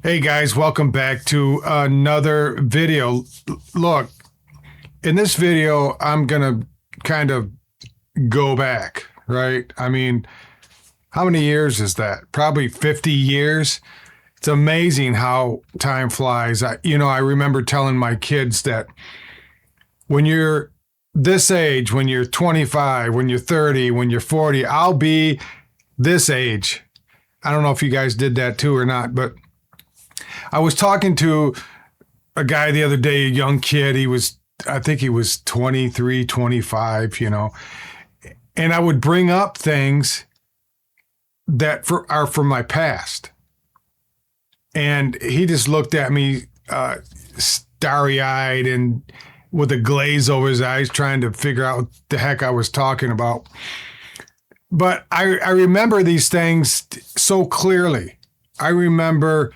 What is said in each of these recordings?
Hey guys, welcome back to another video. Look, in this video, I'm going to kind of go back, right? I mean, how many years is that? Probably 50 years. It's amazing how time flies. I remember telling my kids that when you're this age, when you're 25, when you're 30, when you're 40, I'll be this age. I don't know if you guys did that too or not, but I was talking to a guy the other day, a young kid. I think he was 23, 25, and I would bring up things that are from my past. And he just looked at me starry eyed and with a glaze over his eyes, trying to figure out what the heck I was talking about. But I remember these things so clearly. I remember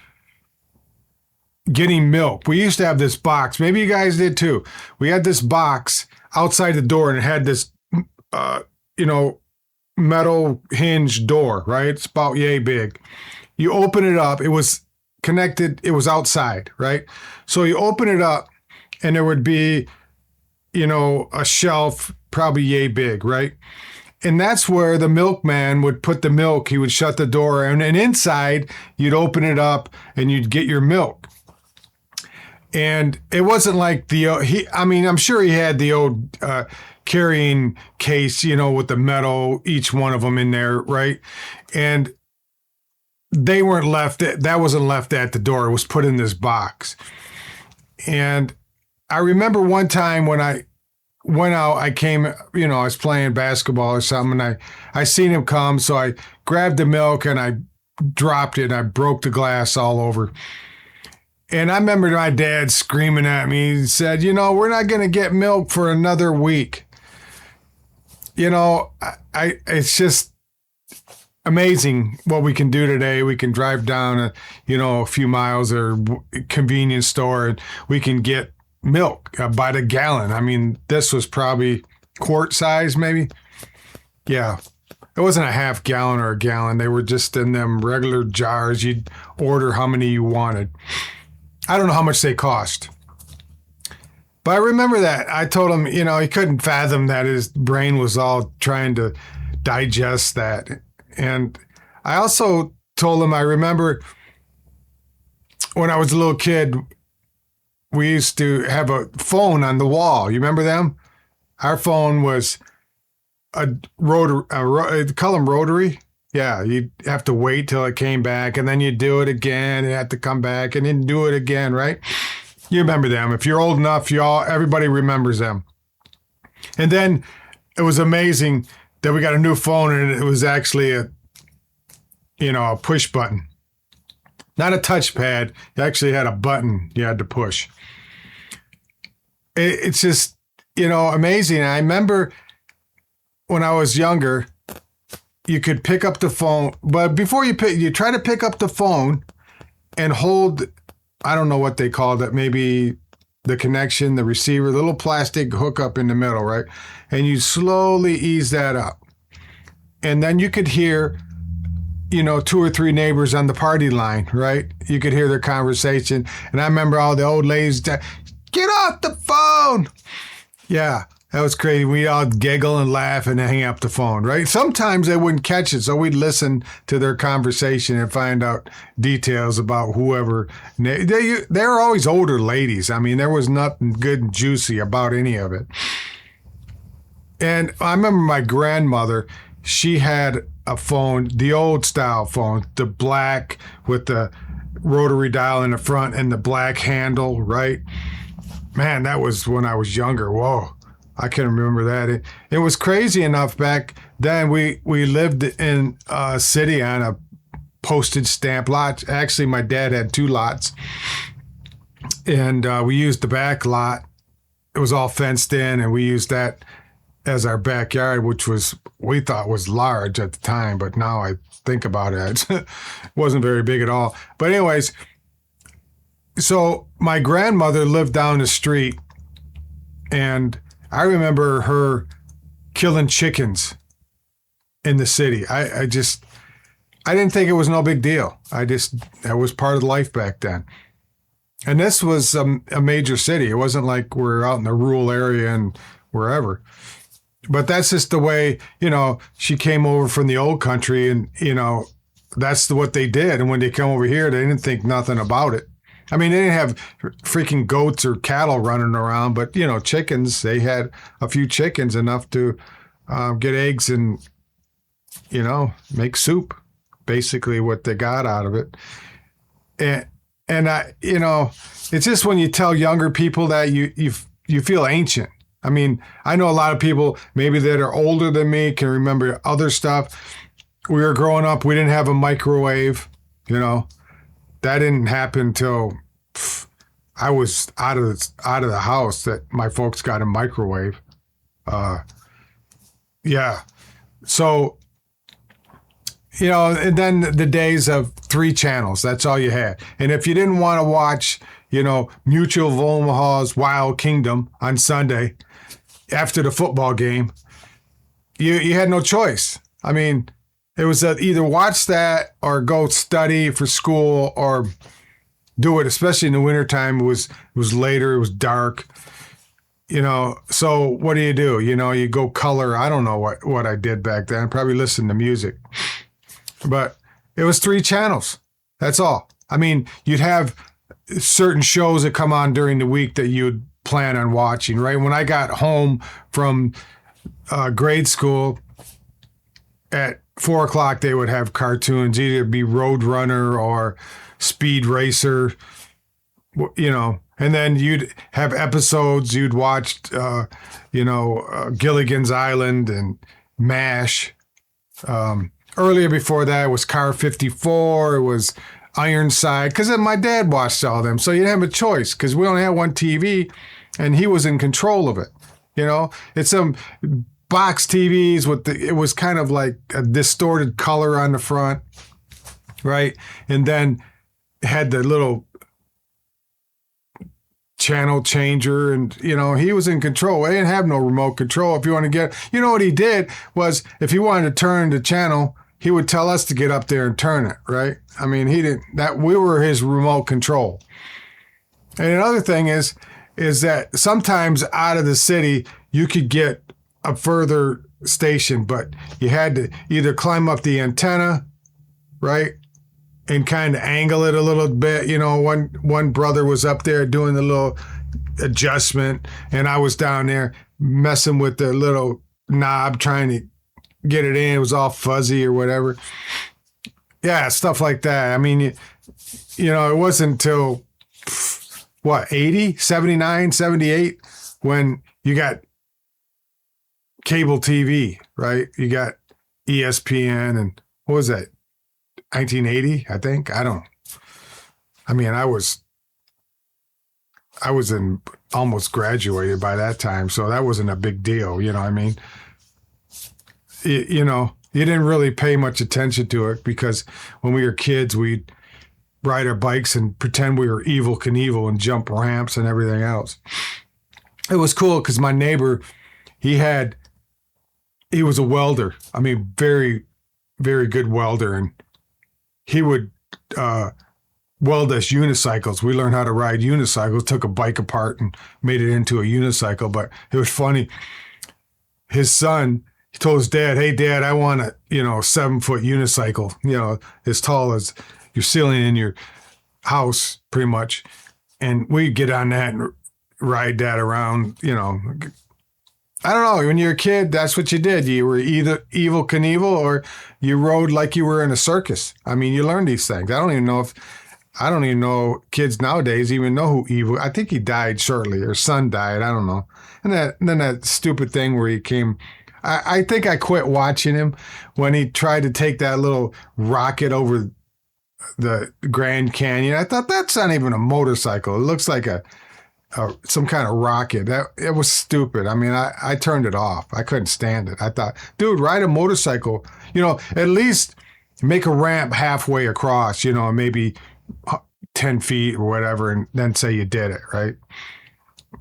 getting milk. We used to have this box. Maybe you guys did too. We had this box outside the door and it had this, metal hinge door, right? It's about yay big. You open it up. It was connected. It was outside, right? So you open it up and there would be, a shelf probably yay big, right? And that's where the milkman would put the milk. He would shut the door and inside you'd open it up and you'd get your milk. And it wasn't like I'm sure he had the old carrying case, with the metal, each one of them in there, right? And they weren't that wasn't left at the door. It was put in this box. And I remember one time when I went out, I came, I was playing basketball or something, and I seen him come, so I grabbed the milk and I dropped it, and I broke the glass all over. And I remember my dad screaming at me. He said, we're not going to get milk for another week. It's just amazing what we can do today. We can drive down, a few miles or convenience store and we can get milk by the gallon. I mean, this was probably quart size, maybe. Yeah. It wasn't a half gallon or a gallon. They were just in them regular jars. You'd order how many you wanted. I don't know how much they cost. But I remember that. I told him, he couldn't fathom that his brain was all trying to digest that. And I also told him, I remember when I was a little kid, we used to have a phone on the wall. You remember them? Our phone was a rotary, call them rotary. Yeah, you'd have to wait till it came back, and then you'd do it again, and have to come back, and then do it again, right? You remember them. If you're old enough, everybody remembers them. And then it was amazing that we got a new phone, and it was actually a push button. Not a touchpad. You actually had a button you had to push. It's just, amazing. I remember when I was younger, you could pick up the phone, but before you try to pick up the phone and hold, I don't know what they called it, maybe the connection, the receiver, the little plastic hookup in the middle, right? And you slowly ease that up. And then you could hear, two or three neighbors on the party line, right? You could hear their conversation. And I remember all the old ladies, get off the phone. Yeah. That was crazy. We'd all giggle and laugh and hang up the phone, right? Sometimes they wouldn't catch it, so we'd listen to their conversation and find out details about whoever. They were always older ladies. I mean, there was nothing good and juicy about any of it. And I remember my grandmother, she had a phone, the old style phone, the black with the rotary dial in the front and the black handle, right? Man, that was when I was younger. Whoa. I can remember that. It was crazy enough back then. We lived in a city on a postage stamp lot. Actually, my dad had two lots. And we used the back lot. It was all fenced in, and we used that as our backyard, which we thought was large at the time. But now I think about it, it wasn't very big at all. But anyways, so my grandmother lived down the street, and I remember her killing chickens in the city. I didn't think it was no big deal. That was part of life back then. And this was a major city. It wasn't like we're out in the rural area and wherever. But that's just the way, she came over from the old country, and, that's what they did. And when they come over here, they didn't think nothing about it. I mean, they didn't have freaking goats or cattle running around, but, chickens, they had a few chickens, enough to get eggs and, make soup, basically what they got out of it. And I, it's just when you tell younger people that you feel ancient. I mean, I know a lot of people maybe that are older than me can remember other stuff. We were growing up, we didn't have a microwave, That didn't happen till I was out of the house that my folks got a microwave. Yeah. So, and then the days of 3 channels, that's all you had. And if you didn't want to watch, Mutual of Omaha's Wild Kingdom on Sunday after the football game, you had no choice. I mean, it was either watch that or go study for school or do it, especially in the wintertime. It was later, it was dark. So what do? You go color. I don't know what I did back then. I probably listened to music. But it was 3 channels. That's all. I mean, you'd have certain shows that come on during the week that you'd plan on watching, right? When I got home from grade school at 4:00, they would have cartoons, either be Roadrunner or Speed Racer, and then you'd have episodes. You'd watch, Gilligan's Island and MASH. Earlier before that, it was Car 54. It was Ironside, because my dad watched all them. So you didn't have a choice, because we only had one TV, and he was in control of it. It's some box TVs it was kind of like a distorted color on the front, right? And then had the little channel changer, and he was in control. They didn't have no remote control. If you want to get, what he did was, if he wanted to turn the channel, he would tell us to get up there and turn it, right? I mean, we were his remote control. And another thing is that sometimes out of the city, you could get a further station, but you had to either climb up the antenna, right? And kind of angle it a little bit. One brother was up there doing the little adjustment, and I was down there messing with the little knob, trying to get it in. It was all fuzzy or whatever. Yeah, stuff like that. I mean, it wasn't until, 80, 79, 78, when you got cable TV, right? You got ESPN, and what was that? 1980, I think. I was in almost graduated by that time, so that wasn't a big deal. You know what I mean? You didn't really pay much attention to it, because when we were kids, we'd ride our bikes and pretend we were Evel Knievel and jump ramps and everything else. It was cool because my neighbor, he was a welder. I mean, very, very good welder. And he would weld us unicycles. We learned how to ride unicycles, took a bike apart and made it into a unicycle. But it was funny. His son, he told his dad, "Hey, Dad, I want a 7-foot unicycle, as tall as your ceiling in your house, pretty much." And we'd get on that and ride that around, I don't know. When you're a kid, that's what you did. You were either Evel Knievel or you rode like you were in a circus. I mean, you learned these things. I don't even know kids nowadays even know who Evel. I think he died shortly, or son died. I don't know. And then that stupid thing where he came. I think I quit watching him when he tried to take that little rocket over the Grand Canyon. I thought, that's not even a motorcycle. It looks like some kind of rocket. It was stupid. I mean, I turned it off. I couldn't stand it. I thought, dude, ride a motorcycle, at least make a ramp halfway across, maybe 10 feet or whatever, and then say you did it, right?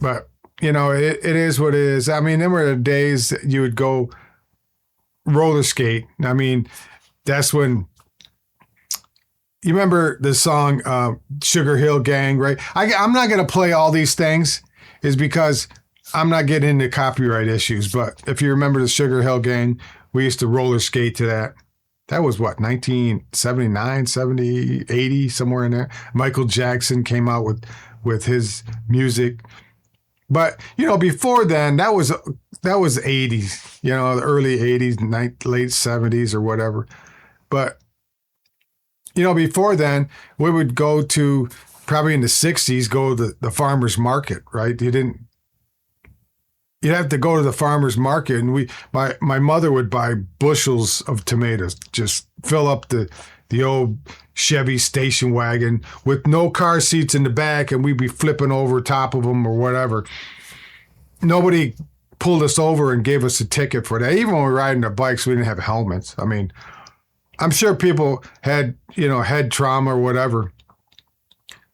But, it is what it is. I mean, there were the days that you would go roller skate. I mean, that's when you remember the song Sugar Hill Gang, right? I'm not going to play all these things is because I'm not getting into copyright issues. But if you remember the Sugar Hill Gang, we used to roller skate to that. That was what, 1979, 70, 80, somewhere in there. Michael Jackson came out with his music. But, before then, that was 80s, the early 80s, late 70s or whatever. But, before then, we would go to, probably in the 60s, go to the farmer's market, right? You'd have to go to the farmer's market, and my mother would buy bushels of tomatoes, just fill up the old Chevy station wagon with no car seats in the back, and we'd be flipping over top of them or whatever. Nobody pulled us over and gave us a ticket for that. Even when we were riding our bikes, we didn't have helmets. I mean, I'm sure people had, head trauma or whatever.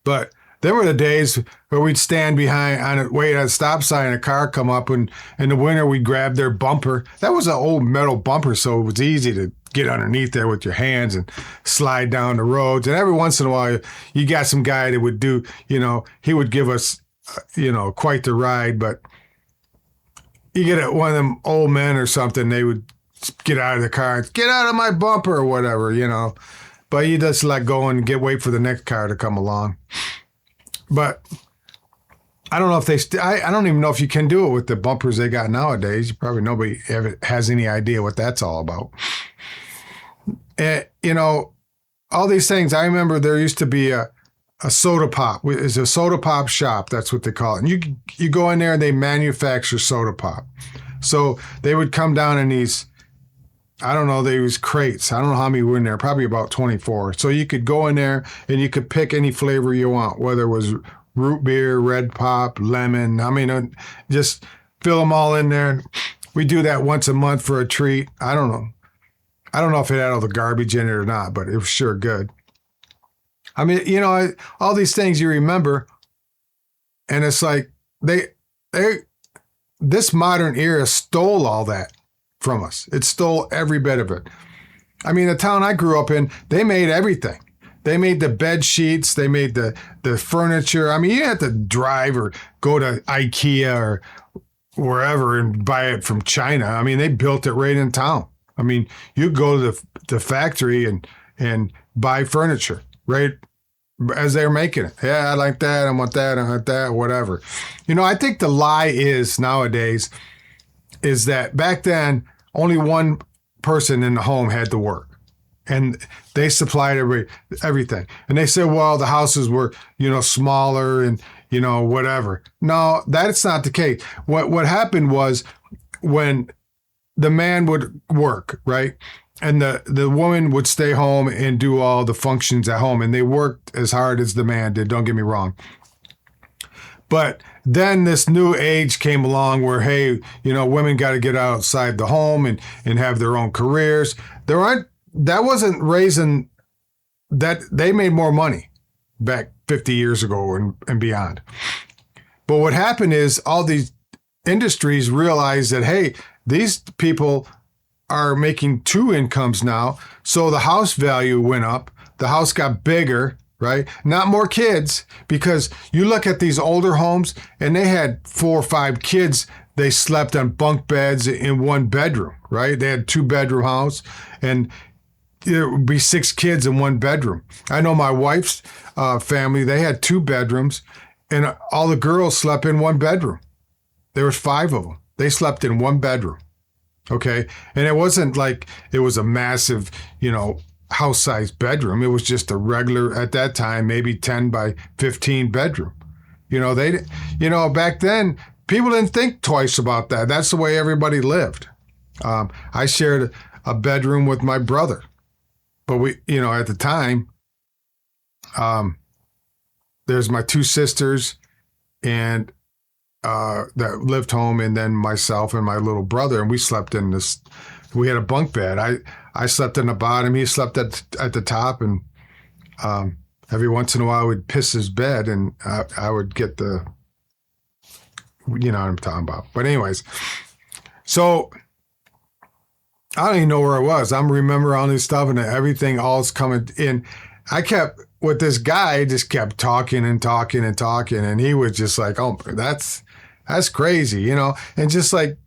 But there were the days where we'd stand wait at a stop sign, and a car come up, and in the winter we'd grab their bumper. That was an old metal bumper, so it was easy to get underneath there with your hands and slide down the roads. And every once in a while, you got some guy that would do, he would give us, quite the ride. But you get one of them old men or something, they would get out of the car, get out of my bumper or whatever, But you just let go and wait for the next car to come along. But I don't know if I don't even know if you can do it with the bumpers they got nowadays. Probably nobody ever has any idea what that's all about. And, all these things. I remember there used to be a soda pop. It's a soda pop shop. That's what they call it. And you go in there and they manufacture soda pop. So they would come down in these, I don't know, they was crates. I don't know how many were in there, probably about 24. So you could go in there and you could pick any flavor you want, whether it was root beer, red pop, lemon. I mean, just fill them all in there. We do that once a month for a treat. I don't know. I don't know if it had all the garbage in it or not, but it was sure good. I mean, all these things you remember, and it's like this modern era stole all that from us. It stole every bit of it. I mean, the town I grew up in, they made everything. They made the bed sheets. They made the furniture. I mean, you had to drive or go to IKEA or wherever and buy it from China. I mean, they built it right in town. I mean, you go to the factory and buy furniture right as they're making it. Yeah, I like that. I want that. I want that. Whatever. I think the lie is nowadays is that back then only one person in the home had to work, and they supplied everything. And they said, well, the houses were smaller and whatever. No, that's not the case. What happened was when the man would work, right? And the woman would stay home and do all the functions at home. And they worked as hard as the man did, don't get me wrong. But then this new age came along where, hey, women got to get outside the home and have their own careers. That wasn't raising that. They made more money back 50 years ago and beyond. But what happened is all these industries realized that, hey, these people are making two incomes now. So the house value went up. The house got bigger, right? Not more kids, because you look at these older homes and they had 4 or 5 kids. They slept on bunk beds in one bedroom, right? They had 2-bedroom house, and there would be 6 kids in one bedroom. I know my wife's family, they had 2 bedrooms, and all the girls slept in one bedroom. There was 5 of them. They slept in one bedroom. Okay. And it wasn't like it was a massive, house-sized bedroom. It was just a regular, at that time, maybe 10 by 15 bedroom. Back then, people didn't think twice about that. That's the way everybody lived. I shared a bedroom with my brother. But we, at the time, there's my 2 sisters and that lived home, and then myself and my little brother, and we slept in this. We had a bunk bed. I slept in the bottom. He slept at the top, and every once in a while we'd piss his bed, and I would get the, what I'm talking about. But anyways, so I don't even know where I was. I'm remembering all this stuff, and everything all's coming in. I kept with this guy, just kept talking and talking and talking, and he was just like, "Oh, that's crazy," and just like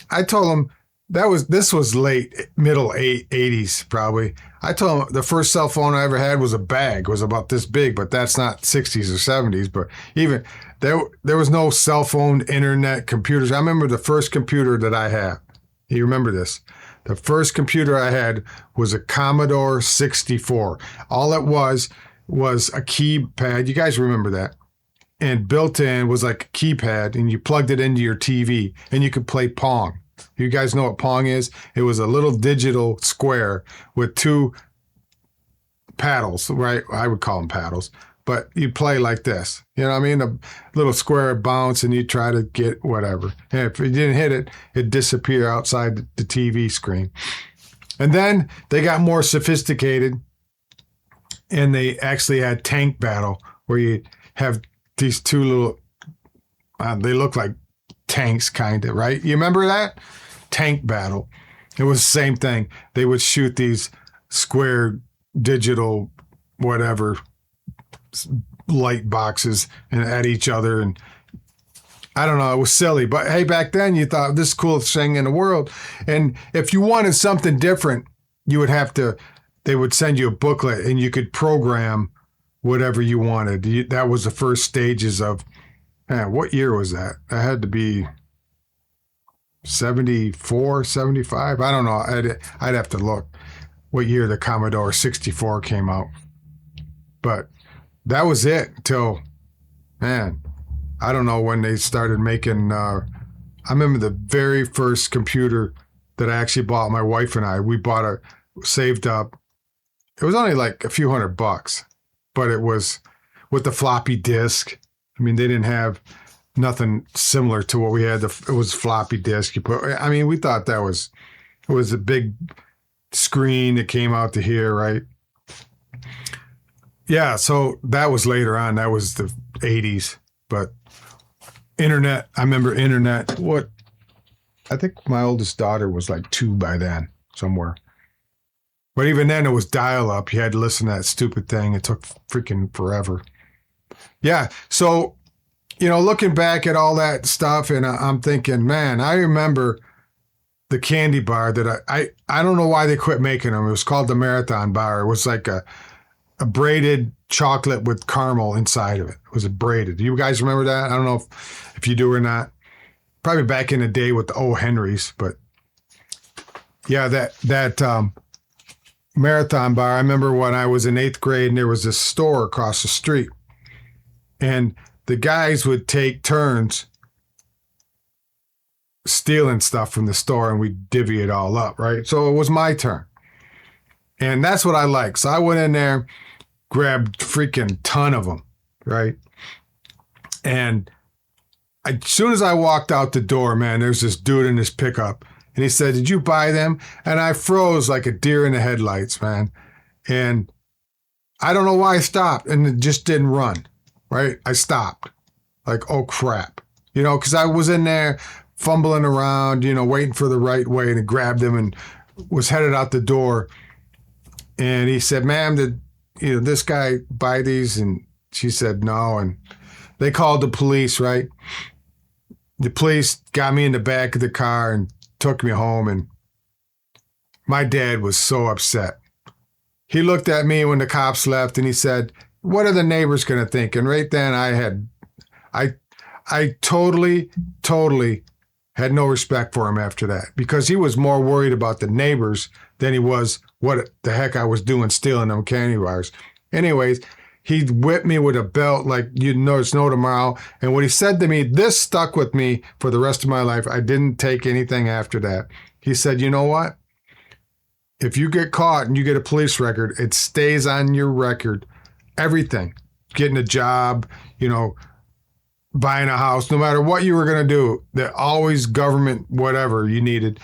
I told him this was late middle 80s probably. I told him the first cell phone I ever had was a bag, it was about this big, but that's not 60s or 70s. But even there was no cell phone, internet, computers. I remember the first computer that I had. You remember this? The first computer I had was a Commodore 64. All it was a keypad. You guys remember that? And built in was like a keypad, and you plugged it into your TV, and you could play Pong. You guys know what Pong is? It was a little digital square with two paddles, right? I would call them paddles, but you play like this. You know what I mean? A little square bounce, and you try to get whatever. And if you didn't hit it, it'd disappear outside the TV screen. And then they got more sophisticated, and they actually had Tank Battle, where you have these two little, they look like tanks, kind of, right? You remember that? Tank Battle. It was the same thing. They would shoot these square digital whatever light boxes and at each other, and I don't know, it was silly, but hey, back then you thought this is the coolest thing in the world. And if you wanted something different, you would have to, they would send you a booklet and you could program whatever you wanted. That was the first stages of, what year was that? That had to be 74, 75. I don't know. I'd have to look what year the Commodore 64 came out. But that was it until, man, I don't know when they started making, I remember the very first computer that I actually bought, my wife and I, we bought saved up. It was only like a few $100, but it was with the floppy disk. I mean, they didn't have nothing similar to what we had. It was floppy disk. We thought it was a big screen that came out to here, right? Yeah, so that was later on. That was the 80s. But internet, I remember internet. I think my oldest daughter was like 2 by then, somewhere. But even then, it was dial-up. You had to listen to that stupid thing. It took freaking forever. Yeah, so, looking back at all that stuff, and I'm thinking, man, I remember the candy bar that I don't know why they quit making them. It was called the Marathon Bar. It was like a braided chocolate with caramel inside of it. It was braided. Do you guys remember that? I don't know if you do or not. Probably back in the day with the O. Henrys, but yeah, that Marathon Bar. I remember when I was in 8th grade, and there was this store across the street, and the guys would take turns stealing stuff from the store, and we'd divvy it all up, right? So it was my turn. And that's what I like. So I went in there, grabbed freaking ton of them, right? And as soon as I walked out the door, man, there's this dude in this pickup. And he said, "Did you buy them?" And I froze like a deer in the headlights, man. And I don't know why I stopped, and it just didn't run, right? I stopped. Like, oh, crap. Because I was in there fumbling around, waiting for the right way, and grabbed him and was headed out the door. And he said, "Ma'am, did this guy buy these?" And she said, "No." And they called the police, right? The police got me in the back of the car and took me home, and my dad was so upset. He looked at me when the cops left, and he said, "What are the neighbors going to think?" And right then I totally had no respect for him after that, because he was more worried about the neighbors than he was what the heck I was doing stealing them candy bars. Anyways, he whipped me with a belt like you'd know it's no tomorrow. And what he said to me, this stuck with me for the rest of my life. I didn't take anything after that. He said, "You know what? If you get caught and you get a police record, it stays on your record. Everything. Getting a job, buying a house, no matter what you were going to do, that always government, whatever you needed,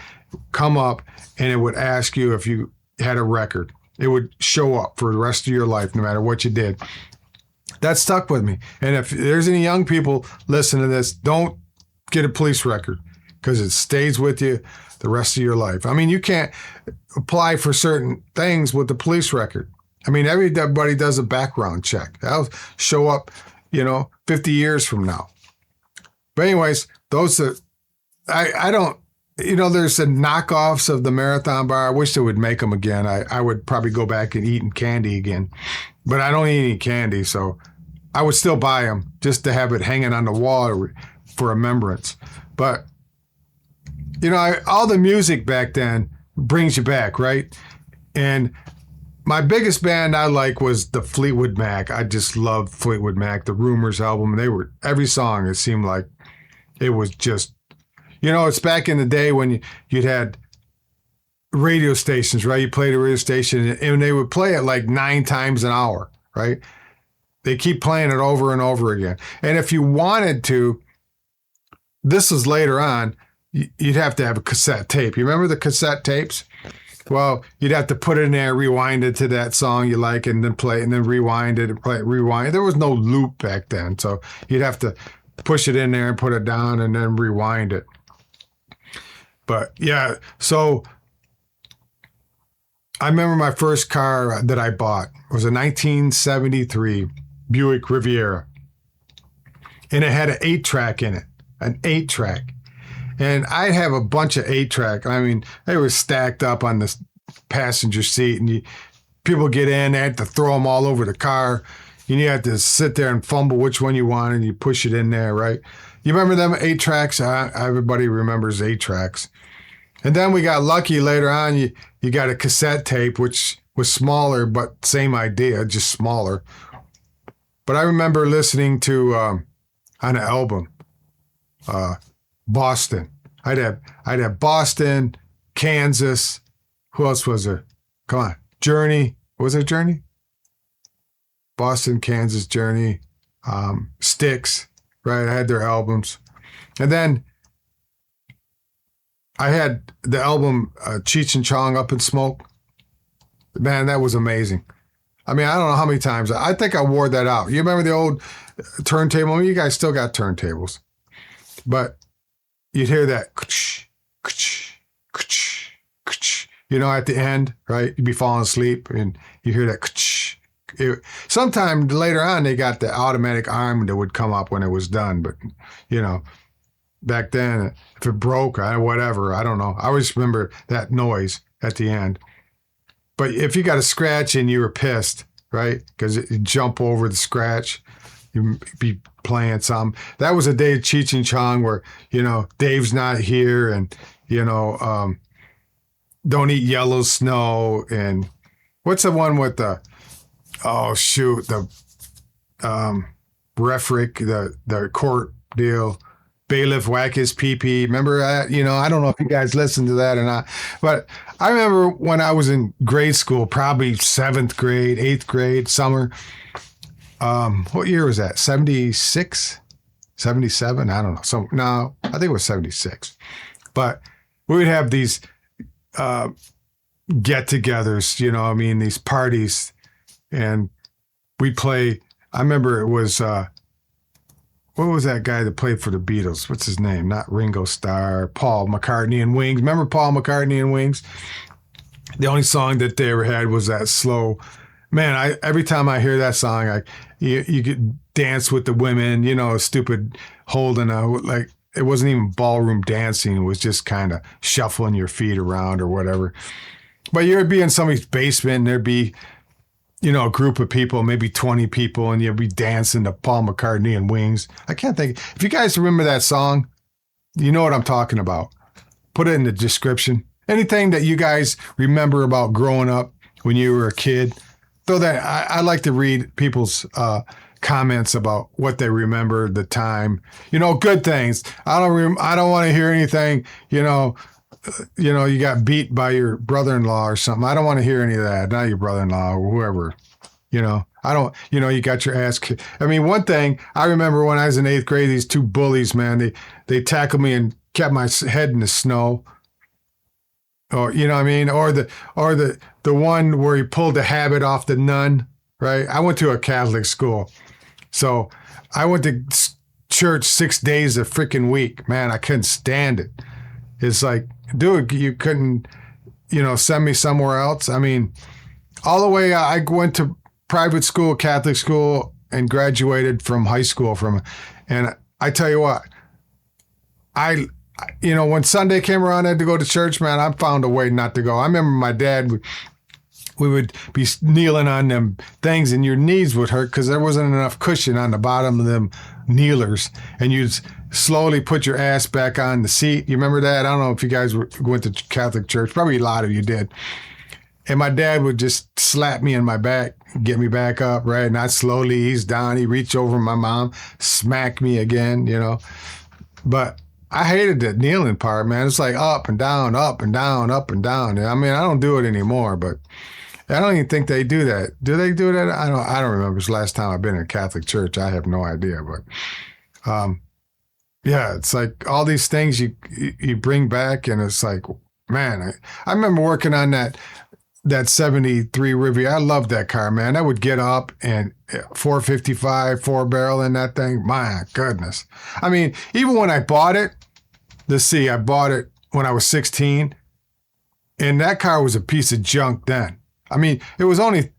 come up, and it would ask you if you had a record. It would show up for the rest of your life, no matter what you did." That stuck with me. And if there's any young people listening to this, don't get a police record, because it stays with you the rest of your life. I mean, you can't apply for certain things with the police record. I mean, everybody does a background check. That'll show up, 50 years from now. But anyways, those are, I don't, there's the knockoffs of the Marathon Bar. I wish they would make them again. I would probably go back and eat candy again. But I don't eat any candy, so I would still buy them just to have it hanging on the wall for remembrance. But, all the music back then brings you back, right? And my biggest band I like was the Fleetwood Mac. I just loved Fleetwood Mac, the Rumors album. Every song, it seemed like it was just, it's back in the day when you'd had radio stations, right? You played a radio station and they would play it like 9 times an hour, right? They keep playing it over and over again. And if you wanted to, this was later on, you'd have to have a cassette tape. You remember the cassette tapes? Well, you'd have to put it in there, rewind it to that song you like, and then play it, and then rewind it and play it, rewind. There was no loop back then, so you'd have to push it in there and put it down and then rewind it. But yeah, so I remember my first car that I bought was a 1973 Buick Riviera, and it had an 8-track in it, an 8-track. And I'd have a bunch of 8-track. I mean, they were stacked up on the passenger seat, and people get in, they had to throw them all over the car, and you had to sit there and fumble which one you wanted, and you push it in there, right? You remember them 8-tracks? Everybody remembers 8-tracks. And then we got lucky later on. You got a cassette tape, which was smaller, but same idea, just smaller. But I remember listening to on an album, Boston. I'd have Boston, Kansas. Who else was there? Come on, Journey. Was it Journey? Boston, Kansas, Journey, Styx. Right, I had their albums, and then I had the album Cheech and Chong, Up in Smoke. Man, that was amazing. I mean, I don't know how many times. I think I wore that out. You remember the old turntable? I mean, you guys still got turntables, but you'd hear that, at the end, right? You'd be falling asleep and you hear that. Sometime later on, they got the automatic arm that would come up when it was done. But, back then, if it broke, whatever, I don't know. I always remember that noise at the end. But if you got a scratch and you were pissed, right? Because you jump over the scratch, you'd be playing something. That was a day of Cheech and Chong where, Dave's not here and, don't eat yellow snow. And what's the one with the, referee, the court deal, bailiff whack his pee-pee. Remember that? I don't know if you guys listened to that or not, but I remember when I was in grade school, probably 7th grade, 8th grade, summer. What year was that? 76? 77? I don't know. No, I think it was 76. But we would have these get-togethers, these parties, and we'd play. I remember it was, what was that guy that played for the Beatles? What's his name? Not Ringo Starr, Paul McCartney and Wings. Remember Paul McCartney and Wings? The only song that they ever had was that slow. Man, every time I hear that song, you could dance with the women, stupid holding like it wasn't even ballroom dancing. It was just kind of shuffling your feet around or whatever. But you'd be in somebody's basement and there'd be, a group of people, maybe 20 people, and you'd be dancing to Paul McCartney and Wings. I can't think. If you guys remember that song, you know what I'm talking about. Put it in the description. Anything that you guys remember about growing up when you were a kid. Though that I like to read people's comments about what they remember, the time. Good things. I don't want to hear anything, you got beat by your brother-in-law or something. I don't want to hear any of that. Not your brother-in-law or whoever, I don't, you got your ass kicked. I mean, one thing I remember when I was in 8th grade, these two bullies, man, they tackled me and kept my head in the snow. Or, you know what I mean? Or the one where he pulled the habit off the nun, right? I went to a Catholic school. So I went to church 6 days a freaking week. Man, I couldn't stand it. It's like, dude, you couldn't, send me somewhere else. I mean, all the way. I went to private school, Catholic school, and graduated from high school and I tell you what, I, when Sunday came around, I had to go to church, man, I found a way not to go. I remember my dad, we would be kneeling on them things and your knees would hurt because there wasn't enough cushion on the bottom of them kneelers. And you'd slowly put your ass back on the seat. You remember that? I don't know if you guys went to Catholic church. Probably a lot of you did. And my dad would just slap me in my back, get me back up, right? And I'd slowly ease down. He'd reach over my mom, smack me again, But I hated the kneeling part, man. It's like up and down, up and down, up and down. I mean, I don't do it anymore, but I don't even think they do that. Do they do that? I don't remember. It's the last time I've been in a Catholic church. I have no idea. But yeah, it's like all these things you bring back, and it's like, man, I remember working on that 73 Riviera. I loved that car, man. I would get up and 455, 4-barrel in that thing. My goodness. I mean, even when I bought it, I bought it when I was 16, and that car was a piece of junk then. I mean, it was only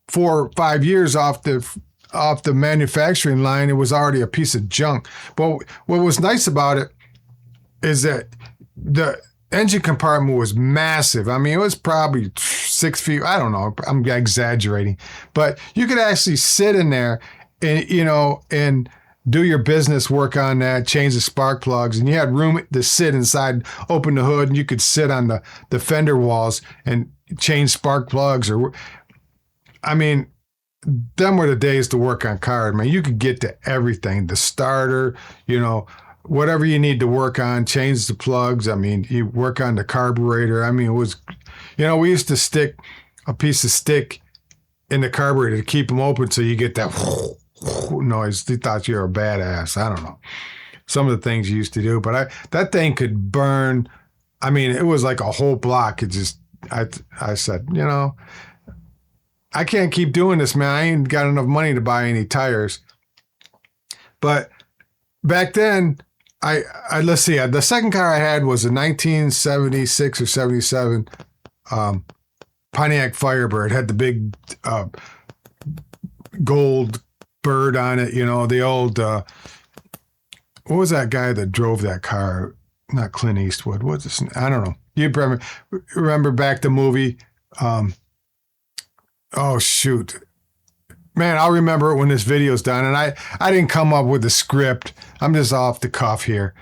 4 or 5 years off the manufacturing line. It was already a piece of junk. But what was nice about it is that the engine compartment was massive. I mean, it was probably 6 feet. I don't know. I'm exaggerating. But you could actually sit in there and do your business work on that, change the spark plugs, and you had room to sit inside, open the hood, and you could sit on the fender walls and change spark plugs. I mean, them were the days to work on cars, man. You could get to everything, the starter, whatever you need to work on, change the plugs. I mean, you work on the carburetor. I mean, it was, we used to stick a piece of stick in the carburetor to keep them open so you get that noise. They thought you were a badass. I don't know. Some of the things you used to do, but that thing could burn. I mean, it was like a whole block. I said, I can't keep doing this, man. I ain't got enough money to buy any tires. But back then, let's see. The second car I had was a 1976 or 77 Pontiac Firebird. It had the big gold bird on it. The old. What was that guy that drove that car? Not Clint Eastwood. What's this? I don't know. You remember back the movie? Oh shoot, man! I'll remember it when this video's done. And I didn't come up with the script. I'm just off the cuff here.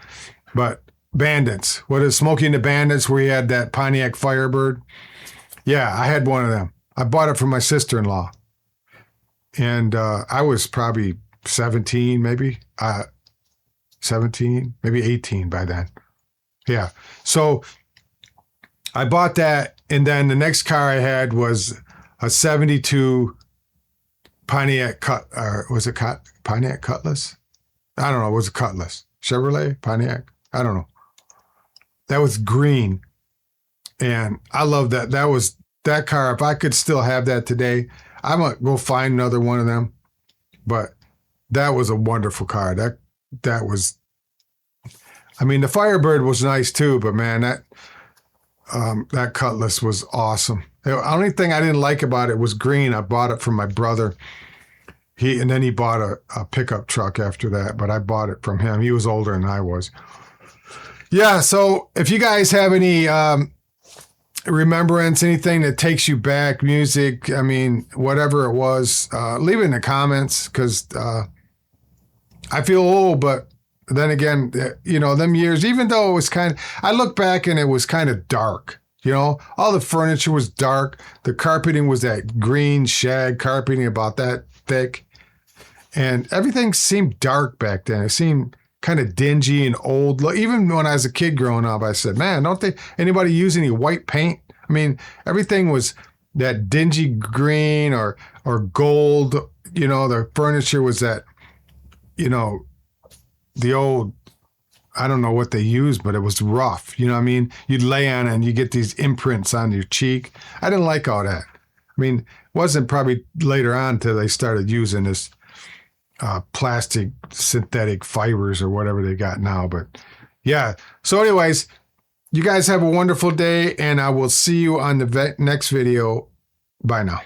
But Bandits. What is Smokey and the Bandits? Where he had that Pontiac Firebird. Yeah, I had one of them. I bought it from my sister-in-law, and I was probably 17, maybe 17, maybe 18 by then. Yeah. So I bought that, and then the next car I had was a 72 Pontiac Pontiac Cutlass? I don't know. It was a Cutlass. Chevrolet? Pontiac? I don't know. That was green. And I love that. That car. If I could still have that today, I'm going to go find another one of them. But that was a wonderful car. That was, I mean, the Firebird was nice too, but man, that Cutlass was awesome. The only thing I didn't like about it was green. I bought it from my brother. And then he bought a pickup truck after that, but I bought it from him. He was older than I was. Yeah, so if you guys have any remembrance, anything that takes you back, music, I mean, whatever it was, leave it in the comments, because I feel old, but then again, them years, even though it was I look back and it was kind of dark. All the furniture was dark. The carpeting was that green shag carpeting about that thick. And everything seemed dark back then. It seemed kind of dingy and old. Even when I was a kid growing up, I said, man, don't anybody use any white paint? I mean, everything was that dingy green or gold. The furniture was that, the old, I don't know what they used, but it was rough. You know what I mean? You'd lay on it and you get these imprints on your cheek. I didn't like all that. I mean, it wasn't probably later on until they started using this plastic synthetic fibers or whatever they got now. But yeah. So anyways, you guys have a wonderful day, and I will see you on the next video. Bye now.